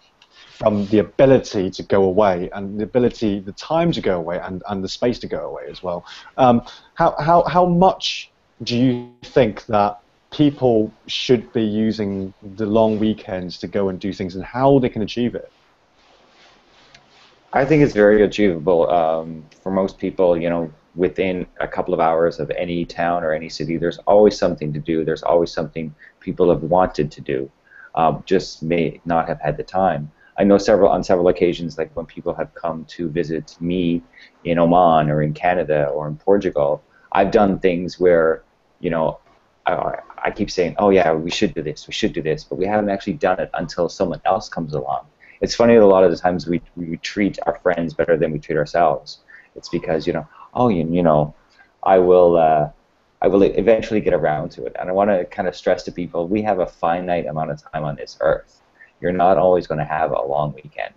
from the ability to go away, and the time to go away, and the space to go away as well. How much do you think that people should be using the long weekends to go and do things, and how they can achieve it? I think it's very achievable for most people. Within a couple of hours of any town or any city, there's always something to do. There's always something people have wanted to do, just may not have had the time. I know on several occasions, like when people have come to visit me in Oman or in Canada or in Portugal, I've done things where, I keep saying, oh yeah, we should do this, but we haven't actually done it until someone else comes along. It's funny that a lot of the times we treat our friends better than we treat ourselves. It's because, I will eventually get around to it. And I want to kind of stress to people, we have a finite amount of time on this earth. You're not always going to have a long weekend,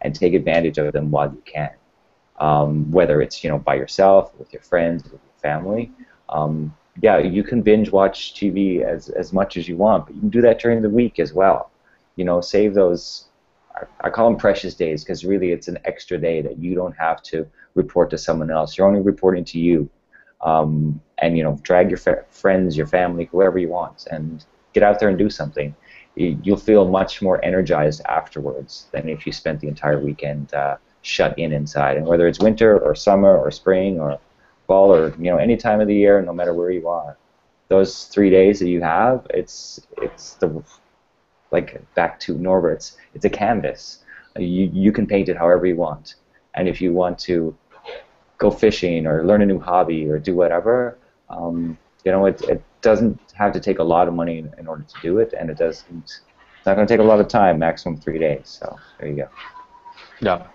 and take advantage of them while you can. Whether it's by yourself, with your friends, with your family. Yeah, you can binge watch TV as much as you want, but you can do that during the week as well. Save those. I call them precious days, because really it's an extra day that you don't have to report to someone else. You're only reporting to you. And drag your friends, your family, whoever you want, and get out there and do something. You'll feel much more energized afterwards than if you spent the entire weekend shut in inside. And whether it's winter or summer or spring or fall or any time of the year, no matter where you are, those 3 days that you have, it's the, like back to Norbert's, it's a canvas. You can paint it however you want. And if you want to go fishing or learn a new hobby or do whatever, it doesn't have to take a lot of money in order to do it, and it's not going to take a lot of time, maximum 3 days. So there you go. Yeah,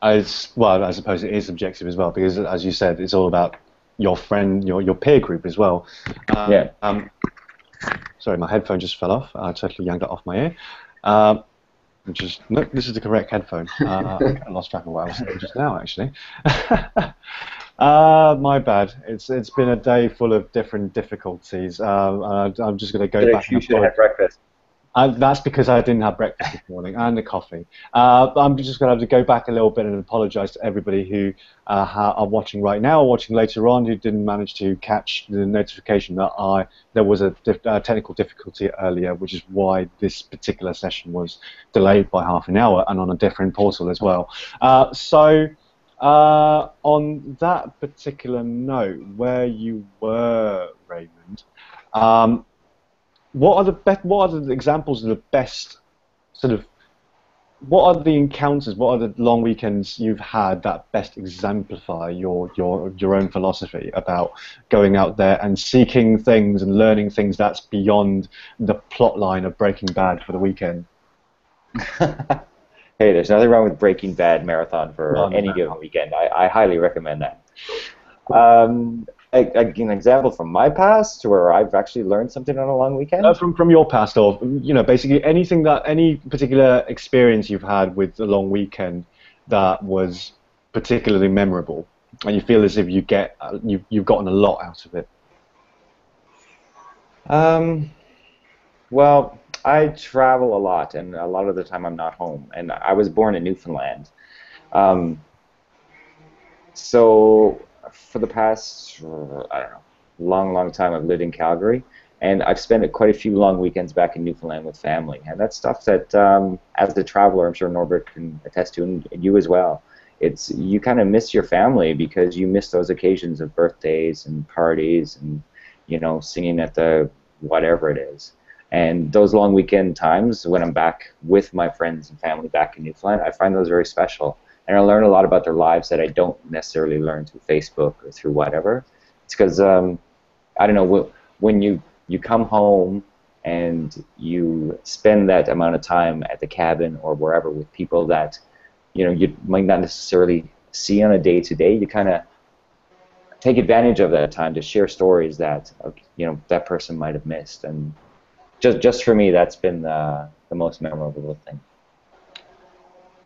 I suppose it is subjective as well, because as you said, it's all about your friend, your peer group as well. Yeah. Sorry, my headphone just fell off. I totally yanked it off my ear. No, this is the correct headphone. I lost track of what I was saying just now, actually. My bad. It's been a day full of different difficulties. I'm just going to go back. You should have breakfast. That's because I didn't have breakfast this morning and the coffee. I'm just going to have to go back a little bit and apologize to everybody who are watching right now or watching later on who didn't manage to catch the notification that there was a technical difficulty earlier, which is why this particular session was delayed by half an hour and on a different portal as well. On that particular note, where you were, Raymond, what are the examples of the best what are the encounters, what are the long weekends you've had that best exemplify your own philosophy about going out there and seeking things and learning things that's beyond the plot line of Breaking Bad for the weekend? Hey, there's nothing wrong with Breaking Bad marathon for any given weekend. I highly recommend that. An example from my past where I've actually learned something on a long weekend? From your past, or basically anything any particular experience you've had with a long weekend that was particularly memorable, and you feel as if you've gotten a lot out of it. Well, I travel a lot, and a lot of the time I'm not home. And I was born in Newfoundland. Um, so for the past, I don't know, long time, I've lived in Calgary, and I've spent quite a few long weekends back in Newfoundland with family. And that's stuff that, as a traveler, I'm sure Norbert can attest to, and you as well. You kind of miss your family because you miss those occasions of birthdays and parties and, singing at the whatever it is. And those long weekend times when I'm back with my friends and family back in Newfoundland, I find those very special. And I learn a lot about their lives that I don't necessarily learn through Facebook or through whatever. It's because, I don't know, when you come home and you spend that amount of time at the cabin or wherever with people that, you might not necessarily see on a day-to-day, you kind of take advantage of that time to share stories that, that person might have missed. And just for me, that's been the most memorable thing.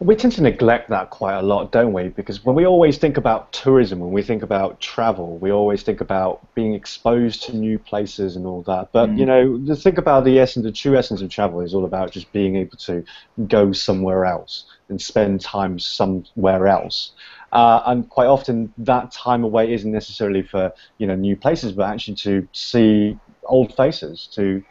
We tend to neglect that quite a lot, don't we? Because when we always think about tourism, when we think about travel, we always think about being exposed to new places and all that. But, to think about the true essence of travel is all about just being able to go somewhere else and spend time somewhere else. And quite often that time away isn't necessarily for, new places, but actually to see old faces, to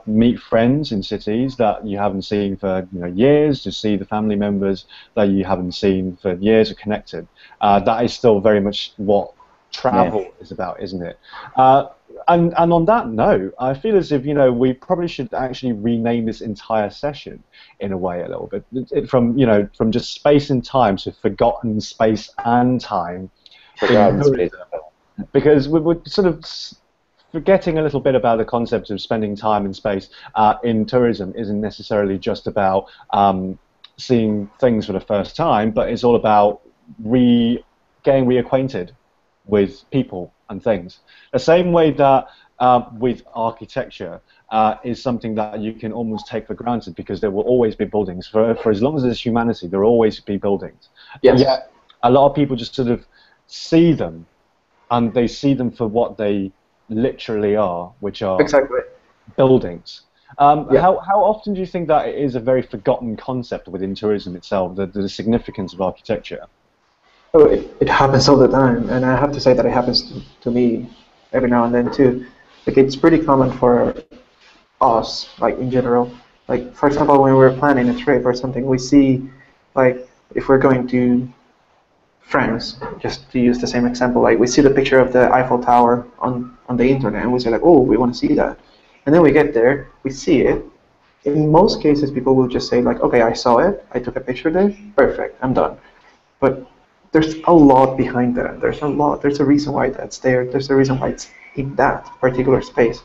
meet friends in cities that you haven't seen for years, to see the family members that you haven't seen for years or connected. That is still very much what travel is about, isn't it? And on that note, I feel as if we probably should actually rename this entire session in a way a little bit from just space and time to forgotten space and time. Forgotten space. Because we're sort of forgetting a little bit about the concept of spending time and space in tourism isn't necessarily just about seeing things for the first time, but it's all about getting reacquainted with people and things. The same way that with architecture is something that you can almost take for granted because there will always be buildings. For as long as there's humanity, there will always be buildings. Yes. Yet a lot of people just sort of see them, and they see them for what they literally are, which are buildings. How often do you think that it is a very forgotten concept within tourism itself, the significance of architecture? Oh, it happens all the time, and I have to say that it happens to me every now and then too. Like, it's pretty common for us, like in general. Like, for example, when we're planning a trip or something, we see, like, if we're going to France, just to use the same example, like we see the picture of the Eiffel Tower on the internet, and we say like, oh, we want to see that. And then we get there, we see it. In most cases, people will just say like, okay, I saw it, I took a picture there, perfect, I'm done. But there's a lot behind that. There's a reason why that's there. There's a reason why it's in that particular space.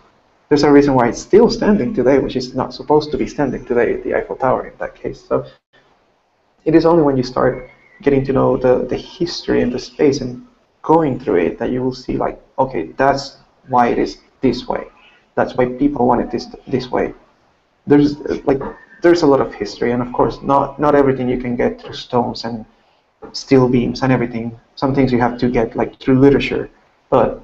There's a reason why it's still standing today, which is not supposed to be standing today, the Eiffel Tower in that case. So it is only when you start getting to know the history and the space and going through it that you will see like, okay, that's why it is this way. That's why people want it this way. There's a lot of history, and of course not everything you can get through stones and steel beams and everything. Some things you have to get like through literature, but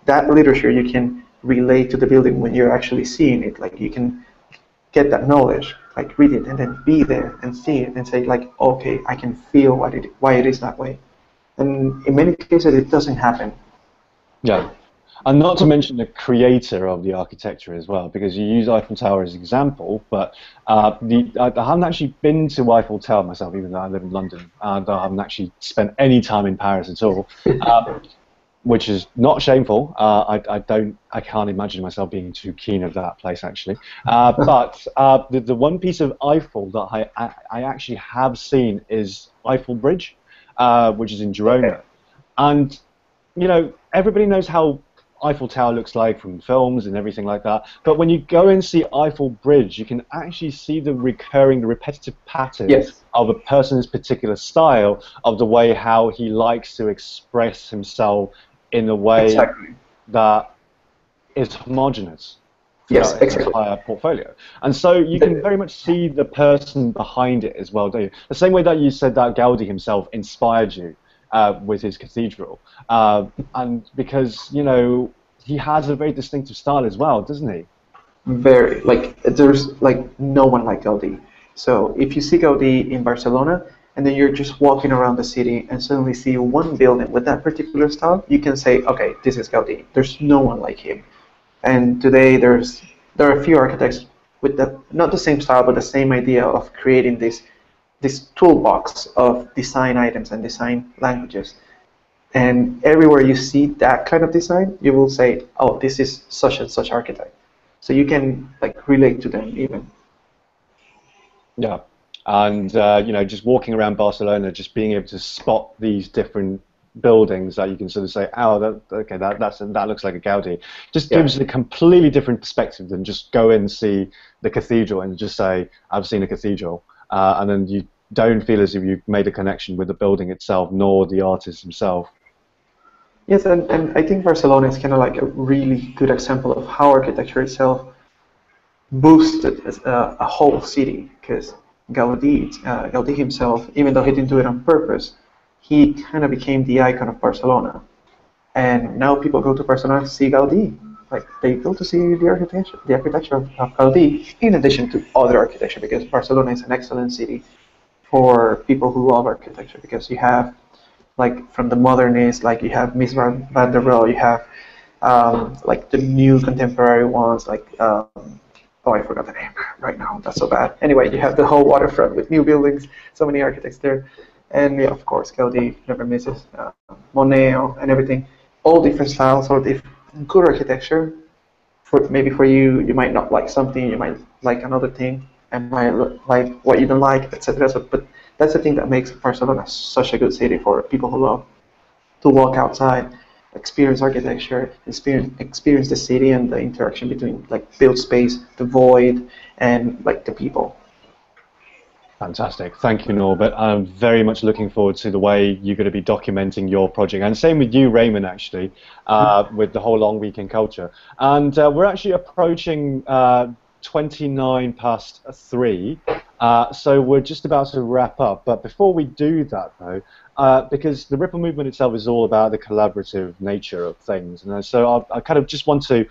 that literature you can relate to the building when you're actually seeing it. Like, you can get that knowledge, like read it and then be there and see it and say like, okay, I can feel why it is that way. And in many cases it doesn't happen. Yeah. And not to mention the creator of the architecture as well, because you use Eiffel Tower as an example, but I haven't actually been to Eiffel Tower myself, even though I live in London, and I haven't actually spent any time in Paris at all, which is not shameful. I can't imagine myself being too keen of that place, actually. But the one piece of Eiffel that I actually have seen is Eiffel Bridge, which is in Girona. Okay. And, everybody knows how Eiffel Tower looks like from films and everything like that, but when you go and see Eiffel Bridge, you can actually see the repetitive patterns of a person's particular style, of the way how he likes to express himself in a way Exactly. that is homogeneous Yes, throughout its exactly. entire portfolio. And so you can very much see the person behind it as well, don't you? The same way that you said that Gaudi himself inspired you with his cathedral. And because, you know, he has a very distinctive style as well, doesn't he? Very, like, there's like no one like Gaudi. So if you see Gaudi in Barcelona and then you're just walking around the city and suddenly see one building with that particular style, you can say, okay, this is Gaudi. There's no one like him. And today there are a few architects with not the same style but the same idea of creating this toolbox of design items and design languages. And everywhere you see that kind of design, you will say, oh, this is such and such architect. So you can like relate to them even. Yeah. And, you know, just walking around Barcelona, just being able to spot these different buildings that you can sort of say, oh, okay, that looks like a Gaudi. Just gives a completely different perspective than just go and see the cathedral and just say, I've seen a cathedral. And then you don't feel as if you've made a connection with the building itself, nor the artist himself. Yes, and I think Barcelona is kind of like a really good example of how architecture itself boosted a whole city. Because Gaudí himself, even though he didn't do it on purpose, he kind of became the icon of Barcelona. And now people go to Barcelona to see Gaudí. Like they go to see the architecture of Gaudí, in addition to other architecture, because Barcelona is an excellent city for people who love architecture. Because you have, like, from the modernists, like you have Mies van der Rohe, you have like the new contemporary ones, like oh, I forgot the name right now. That's so bad. Anyway, you have the whole waterfront with new buildings, so many architects there, and yeah, of course, Gaudi never misses. Monet and everything, all different styles, all different good architecture. Maybe for you, you might not like something, you might like another thing, and might like what you don't like, etc. So, but that's the thing that makes Barcelona such a good city for people who love to walk outside, experience architecture, experience the city and the interaction between like built space, the void, and like the people. Fantastic. Thank you, Norbert. I'm very much looking forward to the way you're going to be documenting your project. And same with you, Raymond, actually, with the whole long weekend culture. And we're actually approaching 29 past 3. So we're just about to wrap up. But before we do that, though, because the Ripple movement itself is all about the collaborative nature of things. And so I kind of just want to,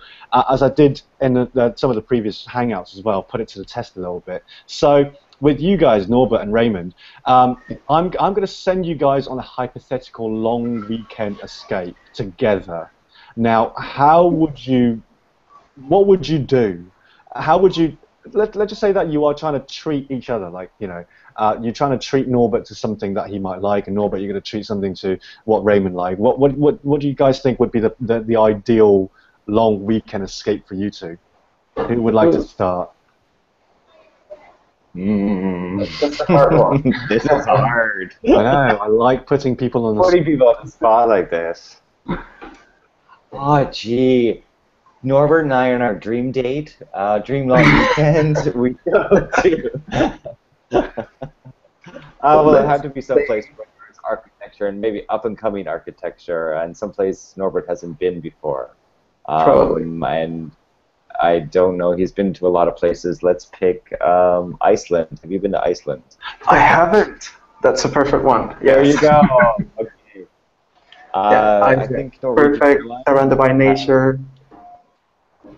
as I did in some of the previous Hangouts as well, put it to the test a little bit. So with you guys, Norbert and Raymond, I'm going to send you guys on a hypothetical long weekend escape together. Now, what would you do? How would you, let's just say that you are trying to treat each other, like, you know, you're trying to treat Norbert to something that he might like, and Norbert, you're going to treat something to what Raymond liked. What do you guys think would be the ideal long weekend escape for you two? Who would like to start? That's a hard one. This is hard. I know, I like putting people on the Putting people on the spot like this. Oh, gee. Norbert and I on our dream date, dream long weekend, we go to. Well, it had to be someplace where there's architecture and maybe up and coming architecture, and someplace Norbert hasn't been before. Probably. And I don't know. He's been to a lot of places. Let's pick Iceland. Have you been to Iceland? I haven't. That's a perfect one. There you go. Okay. Yeah, I think Norwegian perfect. Airlines. Surrounded by nature.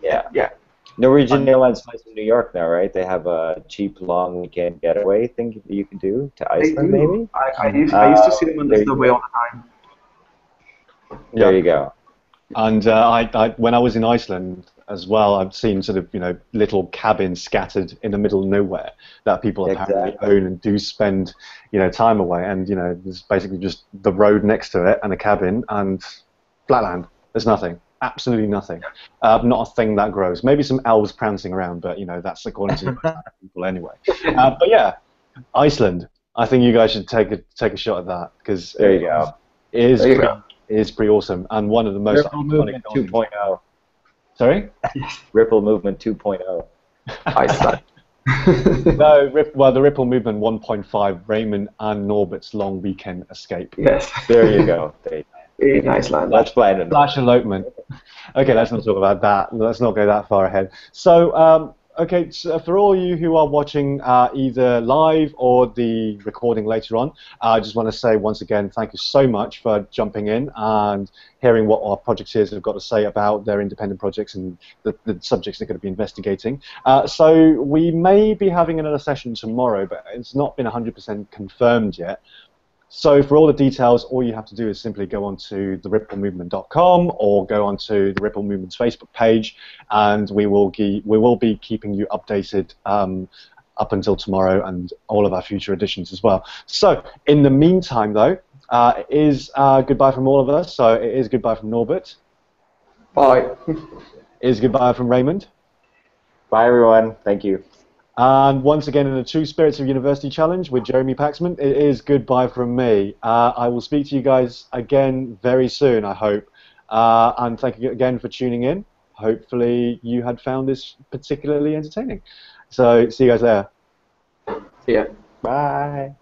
Yeah. Yeah. Norwegian Airlines flies from New York now, right? They have a cheap long weekend getaway thing you can do to Iceland, maybe? I used to see them on the subway all the time. There you go. And when I was in Iceland as well, I've seen sort of, you know, little cabins scattered in the middle of nowhere that people apparently own and do spend, you know, time away. And, you know, there's basically just the road next to it and a cabin and flatland. There's nothing. Absolutely nothing. Not a thing that grows. Maybe some elves prancing around, but, you know, that's according to people anyway. But yeah, Iceland. I think you guys should take a shot at that, because There you go. It is pretty awesome, and one of the most Ripple iconic Movement buildings. 2.0. Sorry? Ripple Movement 2.0. Iceland. No, the Ripple Movement 1.5, Raymond and Norbert's long weekend escape. Yes. There you go. In Iceland. Let's plan it. Slash elopement. Okay, let's not talk about that. Let's not go that far ahead. So, okay, so for all you who are watching either live or the recording later on, I just want to say once again, thank you so much for jumping in and hearing what our projecteers have got to say about their independent projects and the subjects they're going to be investigating. So we may be having another session tomorrow, but it's not been 100% confirmed yet. So for all the details, all you have to do is simply go onto theripplemovement.com or go onto the Ripple Movement's Facebook page, and we will be keeping you updated up until tomorrow and all of our future editions as well. So in the meantime, though, it is goodbye from all of us. So it is goodbye from Norbert. Bye. It is goodbye from Raymond. Bye, everyone. Thank you. And once again, in the True Spirits of University Challenge with Jeremy Paxman, it is goodbye from me. I will speak to you guys again very soon, I hope. And thank you again for tuning in. Hopefully you had found this particularly entertaining. So see you guys there. See ya. Bye.